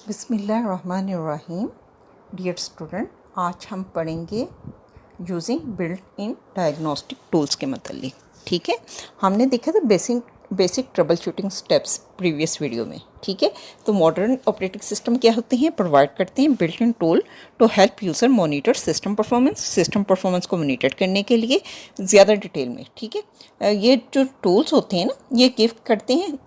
बिस्मिल्लाहिर्रहमानिर्रहीम। Dear student, आज हम पढ़ेंगे using built in diagnostic tools के मतलब। ठीक है, हमने देखा था basic trouble shooting steps previous video में। ठीक है, तो मॉडर्न ऑपरेटिंग सिस्टम क्या होते हैं, प्रोवाइड करते हैं built in tool to help user monitor system performance को मॉनिटर करने के लिए ज़्यादा डिटेल में। ठीक है, ये जो टूल्स होते हैं ना, ये गिफ्ट करते हैं,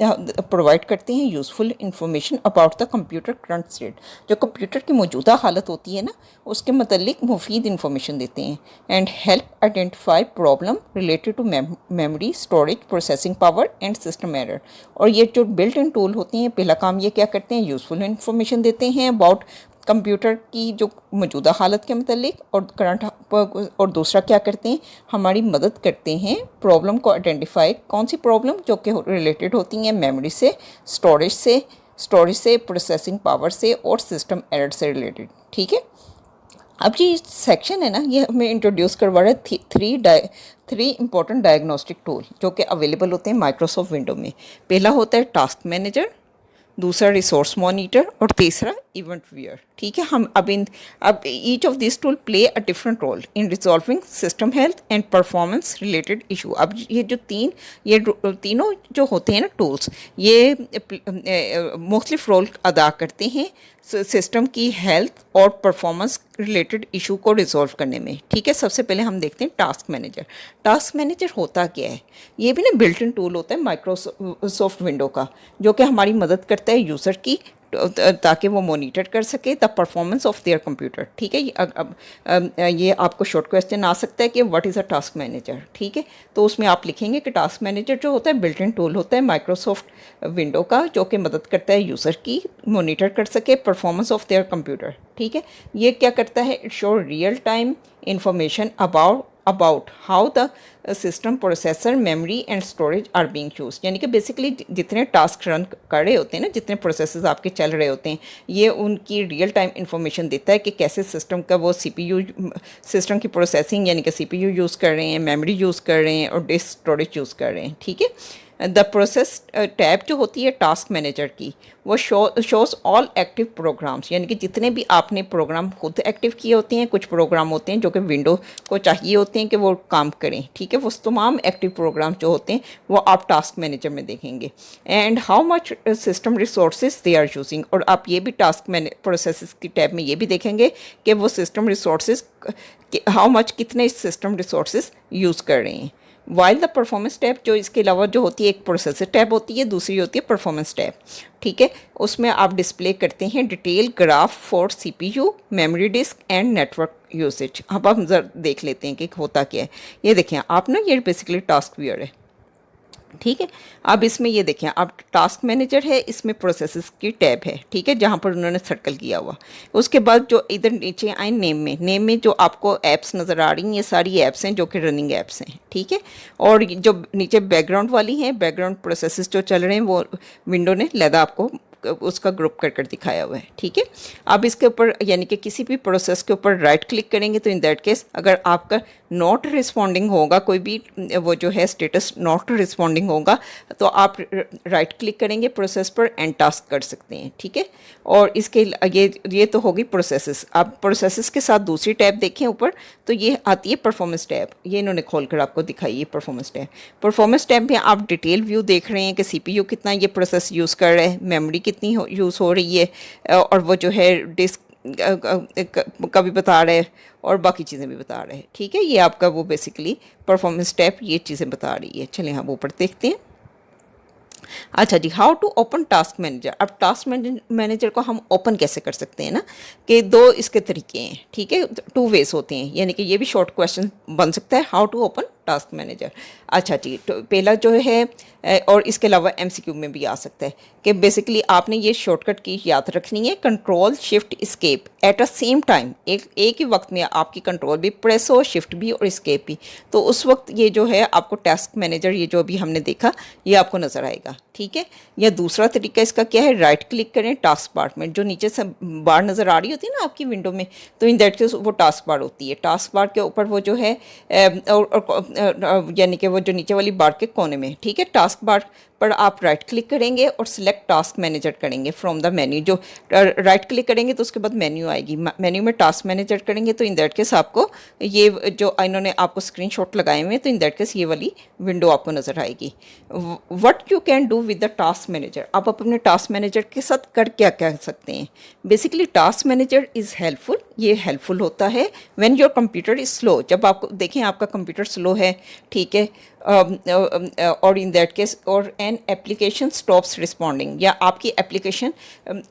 प्रोवाइड करते हैं useful information about the computer current state. जो कंप्यूटर की मौजूदा हालत होती है ना, उसके मतलब मुफीद इंफॉर्मेशन देते हैं। And help identify problem related to memory, storage, processing power and system error. और ये जो बिल्ट इन टूल होते हैं, पहला काम ये क्या करते हैं, यूज़फुल इंफॉर्मेशन देते हैं अबाउट कंप्यूटर की जो मौजूदा हालत के मतलब और करंट, और दूसरा क्या करते हैं, हमारी मदद करते हैं प्रॉब्लम को आइडेंटिफाई। कौन सी प्रॉब्लम, जो कि रिलेटेड होती हैं मेमोरी से, स्टोरेज से, प्रोसेसिंग पावर से और सिस्टम एरर से रिलेटेड। ठीक है, अब ये सेक्शन है ना, ये हमें इंट्रोड्यूस करवा रहा है थ्री इंपॉर्टेंट डायग्नोस्टिक टूल जो कि अवेलेबल होते हैं माइक्रोसॉफ्ट विंडो में। पहला होता है टास्क मैनेजर, दूसरा रिसोर्स मॉनिटर और तीसरा इवेंट व्यूअर। ठीक है, हम अब each of this tool play a different role in resolving system health and performance related issue. अब ये तीनों जो होते हैं ना टूल्स, ये मुख्तलिफ रोल अदा करते हैं सिस्टम की हेल्थ और परफॉर्मेंस रिलेटेड इशू को रिजॉल्व करने में। ठीक है, सबसे पहले हम देखते हैं टास्क मैनेजर। टास्क मैनेजर होता क्या है, ये भी ना बिल्ट इन टूल होता है माइक्रोसॉफ्ट विंडो का, जो कि हमारी मदद करता है यूज़र की, ताकि वो मॉनिटर कर सके the performance of their computer. ठीक है, अब ये आपको शॉर्ट क्वेश्चन आ सकता है कि what is a task manager. ठीक है, तो उसमें आप लिखेंगे कि टास्क मैनेजर जो होता है बिल्ट इन टूल होता है माइक्रोसॉफ्ट विंडो का, जो कि मदद करता है यूज़र की मॉनिटर कर सके परफॉर्मेंस ऑफ देयर कंप्यूटर। ठीक है, ये क्या करता है, it show real time information about how the system processor, memory and storage are being used. यानी कि बेसिकली जितने टास्क रन कर रहे होते हैं ना, जितने प्रोसेसेस आपके चल रहे होते हैं, ये उनकी रियल टाइम इंफॉर्मेशन देता है कि कैसे सिस्टम का वो सीपीयू, सिस्टम की प्रोसेसिंग यानी कि सीपीयू यूज़ कर रहे हैं, मेमोरी यूज़ कर रहे हैं और डिस्क स्टोरेज यूज़ कर रहे हैं। ठीक है, द प्रोसेस टैब जो होती है टास्क मैनेजर की, वो शोज़ ऑल एक्टिव प्रोग्राम्स, यानी कि जितने भी आपने प्रोग्राम खुद एक्टिव किए होते हैं, कुछ प्रोग्राम होते हैं जो कि विंडो को चाहिए होते हैं कि वो काम करें। ठीक है, वो तमाम एक्टिव प्रोग्राम जो होते हैं वो आप टास्क मैनेजर में देखेंगे। And how much system resources they are using, और आप ये भी टास्क प्रोसेसेस की टैब में ये भी देखेंगे कि वो सिस्टम रिसोर्सेज हाउ मच, कितने सिस्टम रिसोर्सेज यूज़ कर रहे हैं। वाइल द परफॉर्मेंस टैब, जो इसके अलावा जो होती है, एक प्रोसेसर टैब होती है, दूसरी होती है परफॉर्मेंस टैब। ठीक है, उसमें आप डिस्प्ले करते हैं detail graph for CPU, memory disk and network usage. अब हम जरा देख लेते हैं कि होता क्या है। ये देखें आप ना, ये बेसिकली टास्क व्यूअर है। ठीक है, अब इसमें ये देखें, अब टास्क मैनेजर है, इसमें प्रोसेसेस की टैब है। ठीक है, जहाँ पर उन्होंने सर्कल किया हुआ। उसके बाद जो इधर नीचे आए नेम में जो आपको ऐप्स नज़र आ रही हैं, ये सारी ऐप्स हैं जो कि रनिंग ऐप्स हैं। ठीक है, और जो नीचे बैकग्राउंड वाली हैं, बैकग्राउंड प्रोसेसेस जो चल रहे हैं, वो विंडो ने लहदा आपको उसका ग्रुप कर दिखाया हुआ है। ठीक है, अब इसके ऊपर यानी कि किसी भी प्रोसेस के ऊपर राइट क्लिक करेंगे तो इन दैट केस अगर आपका नॉट रिस्पॉन्डिंग होगा, कोई भी वो जो है स्टेटस नॉट रिस्पॉन्डिंग होगा, तो आप राइट क्लिक करेंगे प्रोसेस पर, एंड टास्क कर सकते हैं। ठीक है, और इसके ये तो होगी प्रोसेसेस। अब प्रोसेसेस के साथ दूसरी टैब देखें ऊपर, तो ये आती है परफॉर्मेंस टैब। ये इन्होंने खोलकर आपको दिखाई है परफॉर्मेंस टैब। परफॉर्मेंस टैब में आप डिटेल व्यू देख रहे हैं कि सीपीयू कितना ये प्रोसेस यूज़ कर रहा है, मेमोरी कितनी यूज़ हो रही है, और वो जो है डिस्क का भी बता रहा है और बाकी चीज़ें भी बता रहे हैं। ठीक है, ये आपका वो बेसिकली परफॉर्मेंस टैब ये चीज़ें बता रही है। चलिए हम ऊपर देखते हैं। अच्छा जी, how to open task manager. अब टास्क मैनेजर को हम ओपन कैसे कर सकते हैं ना, कि दो इसके तरीके हैं। ठीक है, टू वेज होते हैं, यानी कि ये भी शॉर्ट क्वेश्चन बन सकता है, how to open task manager. अच्छा जी, तो पहला जो है, और इसके अलावा एमसीक्यू में भी आ सकता है कि बेसिकली आपने ये शॉर्टकट की याद रखनी है, control shift escape at a same time. एक ही वक्त में आपकी कंट्रोल भी प्रेस हो, शिफ्ट भी और एस्केप भी, तो उस वक्त ये जो है आपको टास्क मैनेजर, ये जो अभी हमने देखा, ये आपको नज़र आएगा। ठीक है, या दूसरा तरीका इसका क्या है, राइट क्लिक करें टास्क बार में, जो नीचे से बार नज़र आ रही होती है ना आपकी विंडो में, तो इन दैट केस वो टास्क बार होती है। टास्क बार के ऊपर वो जो है यानी कि वो जो नीचे वाली बार के कोने में, ठीक है, टास्क बार पर आप राइट क्लिक करेंगे और सिलेक्ट टास्क मैनेजर करेंगे फ्रॉम द मेन्यू। जो राइट क्लिक करेंगे तो उसके बाद मेन्यू आएगी, मेन्यू में टास्क मैनेजर करेंगे तो इन दैट केस आपको ये जो इन्होंने आपको स्क्रीनशॉट लगाए हुए हैं तो इन दैट केस ये वाली विंडो आपको नज़र आएगी। What you can do with the task manager, आप अपने टास्क मैनेजर के साथ कर क्या क्या सकते हैं। Basically task manager is helpful, ये हेल्पफुल होता है when your computer is slow, जब आपको देखें आपका कंप्यूटर स्लो है, ठीक है, और इन दैट केस और एन एप्लीकेशन स्टॉप्स रिस्पॉन्डिंग, या आपकी एप्लीकेशन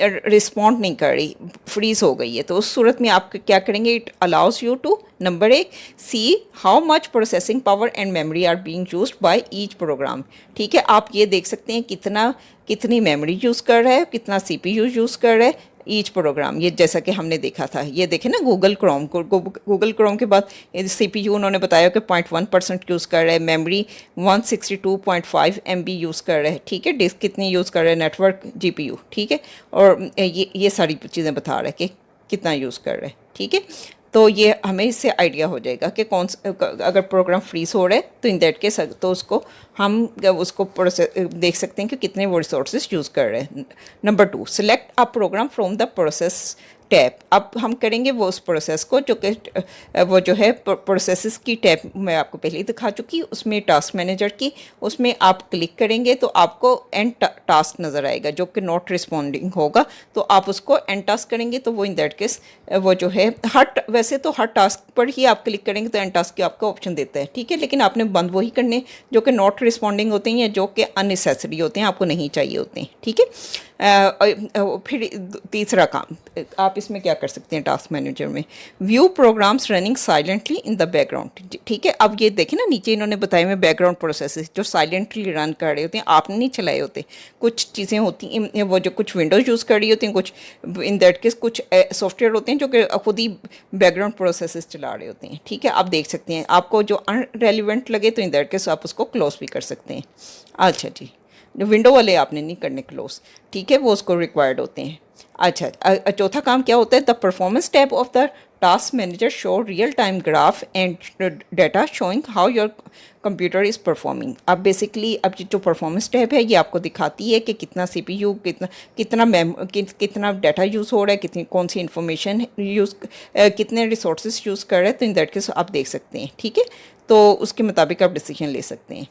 रिस्पॉन्ड नहीं कर रही, फ्रीज हो गई है, तो उस सूरत में आप क्या करेंगे, it allows you to number 1 see how much processing power and memory are being used by each program. ठीक है, आप ये देख सकते हैं कितनी मेमोरी यूज़ कर रहा है, कितना CPU यूज़ कर रहा है ईच प्रोग्राम। ये जैसा कि हमने देखा था, ये देखें ना गूगल क्रोम के बाद CPU उन्होंने बताया कि 0.1% यूज़ कर रहा है, मेमोरी 162.5 MB यूज़ कर रहा है, ठीक है, डिस्क कितनी यूज़ कर रहा है, नेटवर्क GPU, ठीक है, और ये सारी चीज़ें बता रहा है कि कितना यूज़ कर रहा है, ठीक है। तो ये हमें इससे आइडिया हो जाएगा कि अगर प्रोग्राम फ्रीज हो रहा है तो इन दैट केस तो हम उसको देख सकते हैं कि कितने वो रिसोर्सेज यूज़ कर रहे हैं। Number 2, select a program from the process tab. अब हम करेंगे वो उस प्रोसेस को जो कि वो जो है प्रोसेसेस की टैब मैं आपको पहले ही दिखा चुकी, उसमें टास्क मैनेजर की, उसमें आप क्लिक करेंगे तो आपको एंड टास्क नज़र आएगा जो कि नॉट रिस्पॉन्डिंग होगा, तो आप उसको एंड टास्क करेंगे तो वो इन दैट केस वो जो है वैसे तो हर टास्क पर ही आप क्लिक करेंगे तो एंड टास्क की आपको ऑप्शन देता है, ठीक है, लेकिन आपने बंद वही करने जो कि नॉट रिस्पॉन्डिंग होते हैं या जो कि अननेसेसरी होते हैं, आपको नहीं चाहिए होते हैं, ठीक है। फिर तीसरा काम आप इसमें क्या कर सकते हैं टास्क मैनेजर में, view programs running silently in the background. ठीक है, अब ये देखें ना नीचे इन्होंने बताए हुए बैकग्राउंड प्रोसेसेस जो साइलेंटली रन कर रहे होते हैं, आपने नहीं चलाए होते, कुछ चीज़ें होती हैं वो जो कुछ विंडोज यूज़ कर रही होती हैं, कुछ इन दैट केस कुछ सॉफ्टवेयर होते हैं जो कि खुद ही बैकग्राउंड प्रोसेसेस चला रहे होते हैं, ठीक है। आप देख सकते हैं, आपको जो अनरेलिवेंट लगे तो इन दैट केस आप उसको क्लोज भी कर सकते हैं। अच्छा जी, जो विंडो वाले आपने नहीं करने क्लोज, ठीक है, वो उसको रिक्वायर्ड होते हैं। अच्छा, चौथा काम क्या होता है, the performance tab of the task manager show real time graph and data showing how your computer is performing. अब बेसिकली अब जो परफॉर्मेंस टैब है ये आपको दिखाती है कि कितना CPU कितना डाटा यूज़ हो रहा है, कितनी कौन सी इंफॉर्मेशन कितने रिसोर्सेज यूज़ कर रहे हैं, तो इन दैट केस आप देख सकते हैं, ठीक है, तो उसके मुताबिक आप डिसीजन ले सकते हैं।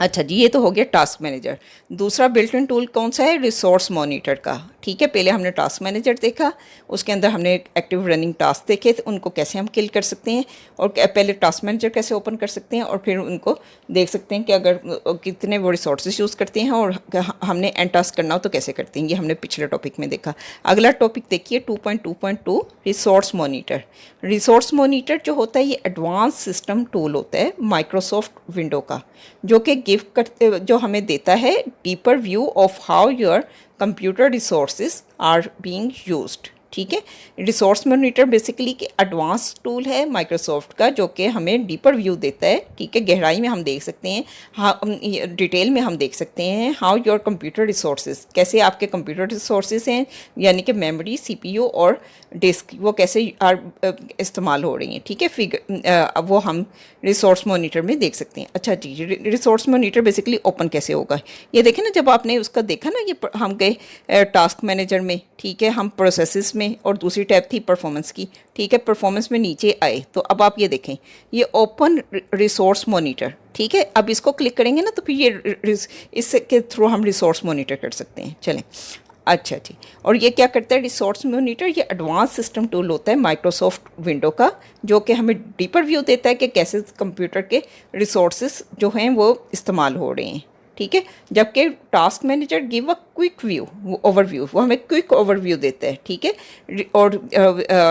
अच्छा जी, ये तो हो गया टास्क मैनेजर। दूसरा बिल्ट इन टूल कौन सा है, रिसोर्स मॉनिटर का, ठीक है। पहले हमने टास्क मैनेजर देखा, उसके अंदर हमने एक्टिव रनिंग टास्क देखे थे, उनको कैसे हम किल कर सकते हैं, और पहले टास्क मैनेजर कैसे ओपन कर सकते हैं, और फिर उनको देख सकते हैं कि अगर कितने वो रिसोर्सेज यूज़ करते हैं और हमने एंड टास्क करना हो तो कैसे करते हैं, ये हमने पिछले टॉपिक में देखा। अगला टॉपिक देखिए 2.2.2 रिसोर्स मॉनिटर। रिसोर्स मॉनिटर जो होता है ये एडवांस सिस्टम टूल होता है माइक्रोसॉफ्ट विंडो का, जो कि जो हमें देता है deeper view of how your computer resources are being used, ठीक है। रिसोर्स मॉनिटर बेसिकली कि एडवांस टूल है माइक्रोसॉफ्ट का जो कि हमें डीपर व्यू देता है, ठीक है, गहराई में हम देख सकते हैं, हाँ डिटेल में हम देख सकते हैं हाउ योर कंप्यूटर रिसोर्सेज, कैसे आपके कंप्यूटर रिसोर्सेज हैं, यानी कि मेमोरी CPU और डिस्क वो कैसे इस्तेमाल हो रही हैं, ठीक है, वो हम रिसोर्स मॉनिटर में देख सकते हैं। अच्छा जी, रिसोर्स मॉनिटर बेसिकली ओपन कैसे होगा, ये देखें ना, जब आपने उसका देखा ना, ये हम गए टास्क मैनेजर में, ठीक है, हम प्रोसेसेस में, और दूसरी टैब थी परफॉर्मेंस की, ठीक है, परफॉर्मेंस में नीचे आए तो अब आप ये देखें ये ओपन रिसोर्स मॉनिटर, ठीक है। अब इसको क्लिक करेंगे ना तो फिर ये इसके थ्रू हम रिसोर्स मॉनिटर कर सकते हैं। चलें, अच्छा जी, और ये क्या करता है रिसोर्स मॉनिटर, ये एडवांस सिस्टम टूल होता है माइक्रोसॉफ्ट विंडो का, जो कि हमें डीपर व्यू देता है कि कैसे कंप्यूटर के रिसोर्सेज जो हैं वो इस्तेमाल हो रहे हैं, ठीक है। जबकि task manager give a quick view, overview, वो हमें क्विक ओवरव्यू देता है, ठीक है। और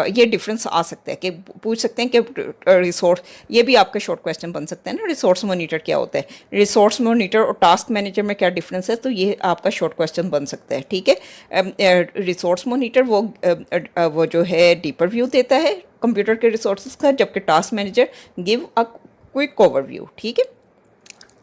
ये डिफरेंस आ सकता है कि पूछ सकते हैं कि रिसोर्स, ये भी आपका शॉर्ट क्वेश्चन बन सकता है ना, रिसोर्स मॉनिटर क्या होता है, रिसोर्स मॉनिटर और टास्क मैनेजर में क्या डिफरेंस है, तो ये आपका शॉर्ट क्वेश्चन बन सकता है, ठीक है। रिसोर्स मॉनिटर वो जो है डीपर व्यू देता है कंप्यूटर के रिसोर्सेज का, जबकि task manager give a quick overview, ठीक है।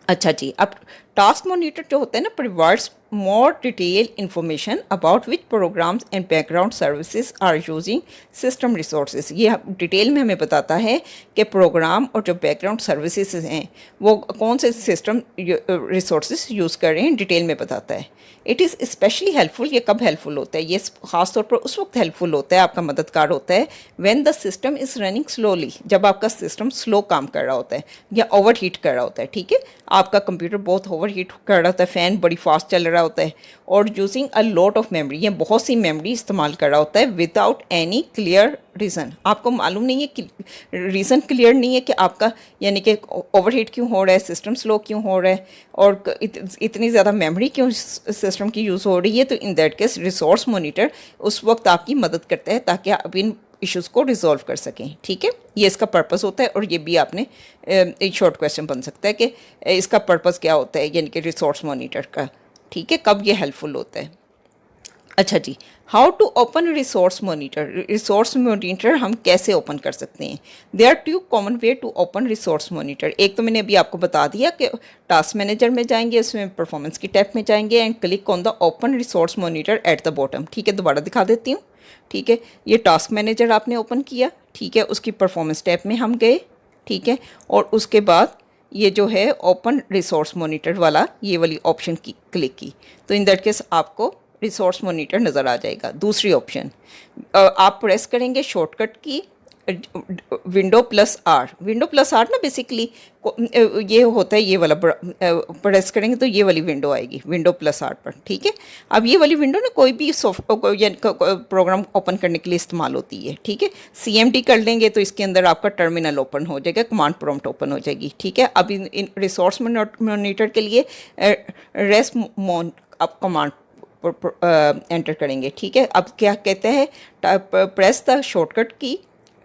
अच्छा जी, अब टास्क मॉनिटर जो होता है ना, provides more detailed information about which programs and background services are using system resources। ये डिटेल में हमें बताता है कि प्रोग्राम और जो बैकग्राउंड सर्विसेज हैं वो कौन से सिस्टम रिसोर्सेज यूज़ कर रहे हैं, डिटेल में बताता है। इट इज़ स्पेशली हेल्पफुल, ये कब हेल्पफुल होता है, ये ख़ास तौर पर उस वक्त हेल्पफुल होता है, आपका मददगार होता है when the system is running slowly, जब आपका सिस्टम स्लो काम कर रहा होता है या ओवर हीट कर रहा होता है। ठीक है, आपका कंप्यूटर बहुत ओवर हीट कर रहा होता है, फ़ैन बड़ी फास्ट चल रहा होता है और using a lot of memory, या बहुत सी मेमोरी इस्तेमाल कर रहा होता है विदाउट एनी क्लियर रीज़न। आपको मालूम नहीं है कि रीज़न क्लियर नहीं है कि आपका यानी कि ओवरहीट क्यों हो रहा है, सिस्टम स्लो क्यों हो रहा है और इतनी ज़्यादा मेमोरी क्यों सिस्टम की यूज़ हो रही है। तो in that case resource monitor उस वक्त आपकी मदद करता है ताकि आप इन इश्यूज़ को रिजॉल्व कर सकें। ठीक है, ये इसका पर्पस होता है और ये भी आपने एक शॉर्ट क्वेश्चन बन सकता है कि इसका पर्पस क्या होता है, यानी कि रिसोर्स मॉनिटर का। ठीक है, कब ये हेल्पफुल होता है। अच्छा जी, how to open resource monitor. Resource monitor हम कैसे ओपन कर सकते हैं। There are two common way to open resource monitor. एक तो मैंने अभी आपको बता दिया कि टास्क मैनेजर में जाएंगे, उसमें परफॉर्मेंस की टैब में जाएंगे and click on the open resource monitor at the bottom. ठीक है, दोबारा दिखा देती हूँ। ठीक है, ये टास्क मैनेजर आपने ओपन किया। ठीक है, उसकी परफॉर्मेंस टैब में हम गए। ठीक है, और उसके बाद ये जो है ओपन रिसोर्स मॉनिटर वाला ये वाली ऑप्शन की क्लिक की, तो इन दैट केस आपको रिसोर्स मॉनिटर नज़र आ जाएगा। दूसरी ऑप्शन आप प्रेस करेंगे शॉर्टकट की window plus R. Window plus R ना बेसिकली ये होता है, ये वाला प्रेस करेंगे तो ये वाली विंडो आएगी विंडो प्लस आर पर। ठीक है, अब ये वाली विंडो ना कोई भी प्रोग्राम ओपन करने के लिए इस्तेमाल होती है। ठीक है, CMD कर लेंगे तो इसके अंदर आपका टर्मिनल ओपन हो जाएगा, कमांड प्रॉम्प्ट ओपन हो जाएगी। ठीक है, अब इन रिसोर्स मॉनिटर के लिए रेस मोन आप कमांड एंटर करेंगे। ठीक है, अब क्या कहते हैं, प्रेस द शॉर्टकट की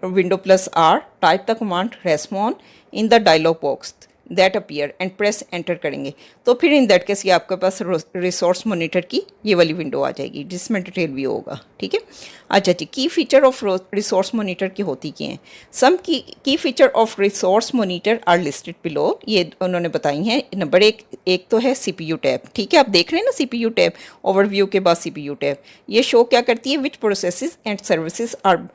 window plus R, type the command resmon in the dialog box that appear and press enter करेंगे तो फिर इन दैट केस ये आपके पास रिसोर्स मॉनिटर की ये वाली विंडो आ जाएगी जिसमें डिटेल भी होगा। ठीक है, अच्छा जी, की फीचर ऑफ रिसोर्स मॉनिटर की होती क्या हैं। Some key feature of resource monitor are listed below, ये उन्होंने बताई हैं। नंबर एक तो है CPU टैब। ठीक है, आप देख रहे हैं ना CPU टैब, ओवरव्यू के बाद CPU टैब ये शो क्या करती है, which processes and services are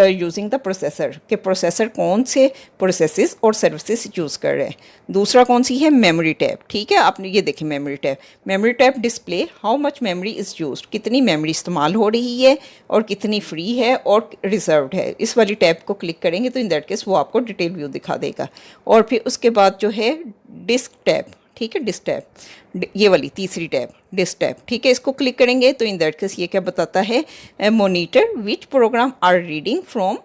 using the processor, के प्रोसेसर कौन से प्रोसेसेस और सर्विसेज यूज़ कर रहे हैं। दूसरा कौन सी है, मेमोरी टैब। ठीक है, आपने ये देखी memory tab display how much memory is used, कितनी मेमोरी इस्तेमाल हो रही है और कितनी फ्री है और रिजर्व्ड है। इस वाली टैब को क्लिक करेंगे तो इन दैट केस वो आपको डिटेल व्यू दिखा देगा। और फिर उसके बाद जो है डिस्क टैब। ठीक है, डिस्क टैब ये वाली तीसरी टैब डिस्क टैब। ठीक है, इसको क्लिक करेंगे तो इन दैट केस ये क्या बताता है, monitor which program are reading from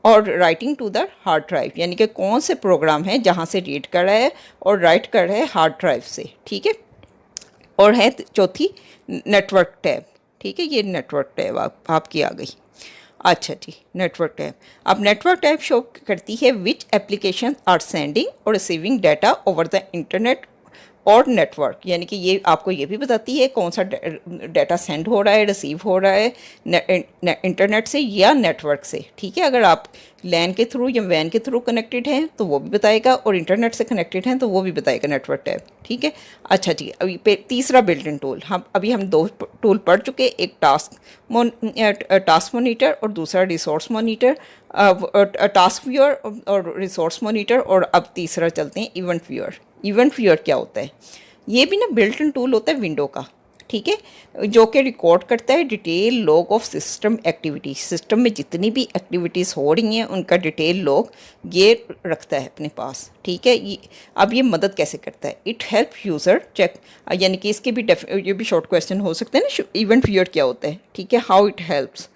और writing to the hard drive, यानी कि कौन से प्रोग्राम है जहाँ से रीड कर रहा है और राइट कर रहा है हार्ड ड्राइव से। ठीक है, और है चौथी नेटवर्क टैब। ठीक है, ये नेटवर्क टैब आपकी आ गई। अच्छा जी, नेटवर्क टैब, अब नेटवर्क टैब शो करती है विच एप्लीकेशन आर सेंडिंग और receiving data over the internet और नेटवर्क, यानी कि ये आपको ये भी बताती है कौन सा डाटा सेंड हो रहा है, रिसीव हो रहा है इंटरनेट से या नेटवर्क से। ठीक है, अगर आप लैन के थ्रू या वैन के थ्रू कनेक्टेड हैं तो वो भी बताएगा और इंटरनेट से कनेक्टेड हैं तो वो भी बताएगा नेटवर्क टैब। ठीक है, अच्छा जी, अभी तीसरा बिल्ट इन टूल, हम दो टूल पढ़ चुके, एक टास्क मॉनिटर और दूसरा रिसोर्स मॉनिटर, टास्क व्यूअर और रिसोर्स मॉनिटर, और अब तीसरा चलते हैं इवेंट व्यूअर। इवेंट व्यूअर क्या होता है, ये भी ना बिल्ट इन टूल होता है विंडो का। ठीक है, जो कि रिकॉर्ड करता है detail log of system activity, system में जितनी भी एक्टिविटीज़ हो रही हैं उनका डिटेल लॉग ये रखता है अपने पास। ठीक है, अब ये मदद कैसे करता है, इट हेल्प यूज़र चेक, यानी कि इसके भी ये भी शॉर्ट क्वेश्चन हो सकते हैं ना, इवेंट व्यूअर क्या होता है। ठीक है, हाउ इट हेल्प्स,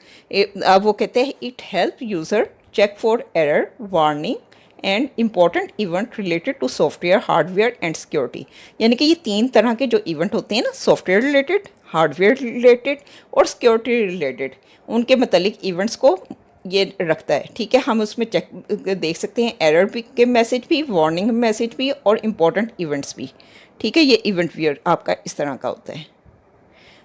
वो कहते हैं it help user check for error, warning and important event related to software, hardware and security, यानी कि ये तीन तरह के जो इवेंट होते हैं ना, सॉफ्टवेयर रिलेटेड, हार्डवेयर रिलेटेड और सिक्योरिटी रिलेटेड, उनके मतलब इवेंट्स को ये रखता है। ठीक है, हम उसमें चेक देख सकते हैं एरर भी के मैसेज भी, वार्निंग मैसेज भी और इम्पॉर्टेंट इवेंट्स भी। ठीक है, ये इवेंट व्यूअर आपका इस तरह का होता है।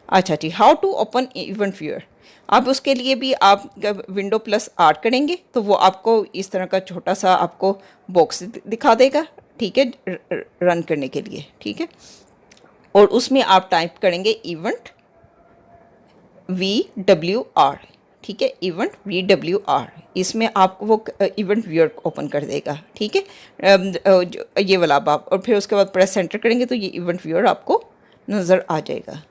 अच्छा जी, how to open event viewer, अब उसके लिए भी आप विंडो प्लस आर करेंगे तो वो आपको इस तरह का छोटा सा आपको बॉक्स दिखा देगा। ठीक है, रन करने के लिए। ठीक है, और उसमें आप टाइप करेंगे इवेंट VWR, ठीक है, इवेंट VWR। इसमें आपको वो इवेंट व्यूअर ओपन कर देगा, ठीक है, ये वाला आप, और फिर उसके बाद प्रेस सेंटर करेंगे तो ये इवेंट व्यूअर आपको नज़र आ जाएगा।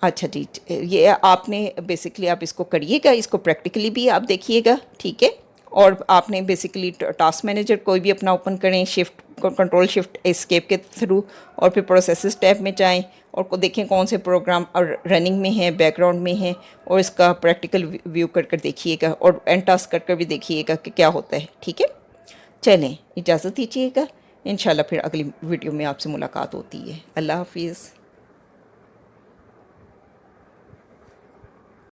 अच्छा जी, ये आपने बेसिकली आप इसको करिएगा, इसको प्रैक्टिकली भी आप देखिएगा, ठीक है। और आपने बेसिकली टास्क मैनेजर कोई भी अपना ओपन करें, शिफ्ट कंट्रोल शिफ्ट एस्केप के थ्रू, और फिर प्रोसेसेस टैब में जाएं और को देखें कौन से प्रोग्राम और रनिंग में है, बैकग्राउंड में है, और इसका प्रैक्टिकल व्यू कर देखिएगा, और एंड टास्क कर भी देखिएगा कि क्या होता है, ठीक है। चलें, इजाज़त दीजिएगा, इंशाल्लाह फिर अगली वीडियो में आपसे मुलाकात होती है। अल्लाह हाफिज़।